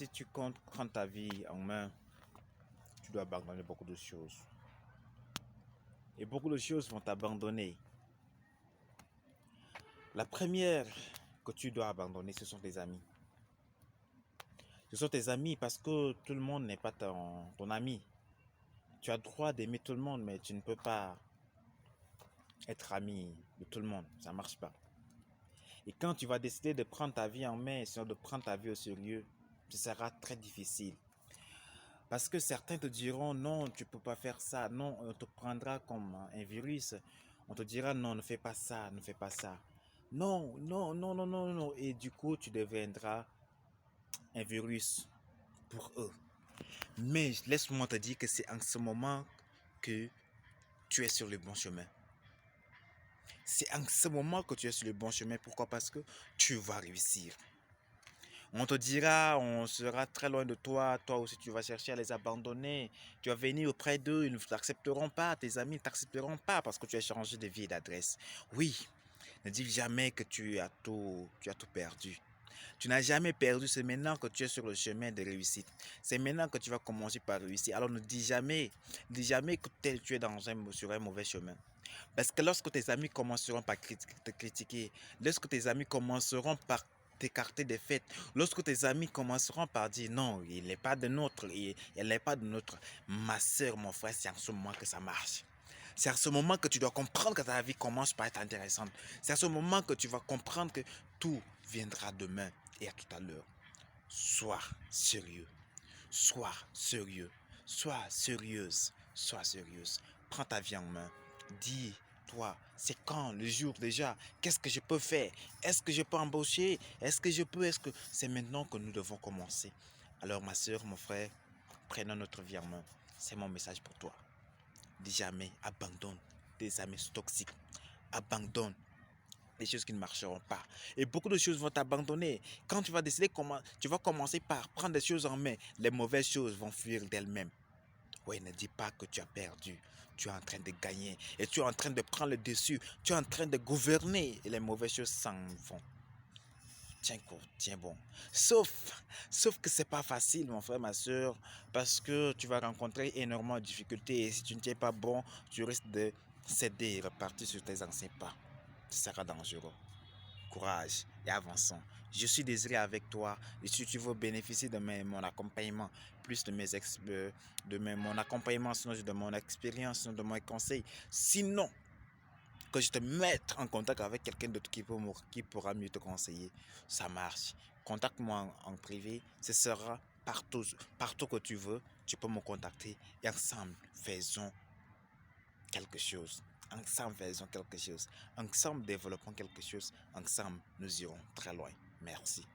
si tu comptes prendre ta vie en main, tu dois abandonner beaucoup de choses. Et beaucoup de choses vont t'abandonner. La première que tu dois abandonner, ce sont tes amis. Ce sont tes amis parce que tout le monde n'est pas ton ami. Tu as le droit d'aimer tout le monde, mais tu ne peux pas être ami de tout le monde. Ça ne marche pas. Et quand tu vas décider de prendre ta vie en main, sinon de prendre ta vie au sérieux, ce sera très difficile. Parce que certains te diront non, tu ne peux pas faire ça. Non, on te prendra comme un virus. On te dira non, ne fais pas ça, ne fais pas ça. Non, non, non, non, non, non. Et du coup, tu deviendras un virus pour eux. Mais laisse-moi te dire que c'est en ce moment que tu es sur le bon chemin. C'est en ce moment que tu es sur le bon chemin. Pourquoi? Parce que tu vas réussir. On te dira, on sera très loin de toi. Toi aussi, tu vas chercher à les abandonner. Tu vas venir auprès d'eux, ils ne t'accepteront pas. Tes amis ne t'accepteront pas parce que tu as changé de vie et d'adresse. Oui, ne dis jamais que tu as tout perdu. Tu n'as jamais perdu, c'est maintenant que tu es sur le chemin de réussite. C'est maintenant que tu vas commencer par réussir. Alors ne dis jamais que tu es sur un mauvais chemin. Parce que lorsque tes amis commenceront par te critiquer, lorsque tes amis commenceront par t'écarter des fêtes, lorsque tes amis commenceront par dire non, il n'est pas de notre, elle n'est pas de notre, ma soeur, mon frère, c'est en ce moment que ça marche. C'est à ce moment que tu dois comprendre que ta vie commence par être intéressante. C'est à ce moment que tu vas comprendre que tout viendra demain et à tout à l'heure. Sois sérieux. Sois sérieux. Sois sérieuse. Sois sérieuse. Prends ta vie en main. Dis-toi, c'est quand le jour déjà? Qu'est-ce que je peux faire? Est-ce que je peux embaucher? Est-ce que c'est maintenant que nous devons commencer? Alors ma soeur, mon frère, prenons notre vie en main. C'est mon message pour toi. Dis jamais, abandonne tes amis toxiques. Abandonne les choses qui ne marcheront pas. Et beaucoup de choses vont t'abandonner. Quand tu vas décider comment, tu vas commencer par prendre des choses en main. Les mauvaises choses vont fuir d'elles-mêmes. Oui, ne dis pas que tu as perdu. Tu es en train de gagner. Et tu es en train de prendre le dessus. Tu es en train de gouverner. Et les mauvaises choses s'en vont. Tiens court, tiens bon. Sauf que c'est pas facile, mon frère, ma soeur, parce que tu vas rencontrer énormément de difficultés. Et si tu ne tiens pas bon, tu risques de céder et repartir sur tes anciens pas. Ce sera dangereux. Courage et avançons. Je suis désiré avec toi et si tu veux bénéficier de mon accompagnement, plus de mon accompagnement, sinon de mon expérience, sinon de mon conseil, sinon que je te mette en contact avec quelqu'un d'autre qui pourra mieux te conseiller, ça marche. Contacte-moi en privé, ce sera partout que tu veux, tu peux me contacter et ensemble faisons quelque chose. Ensemble, faisons quelque chose. Ensemble, développons quelque chose. Ensemble, nous irons très loin. Merci.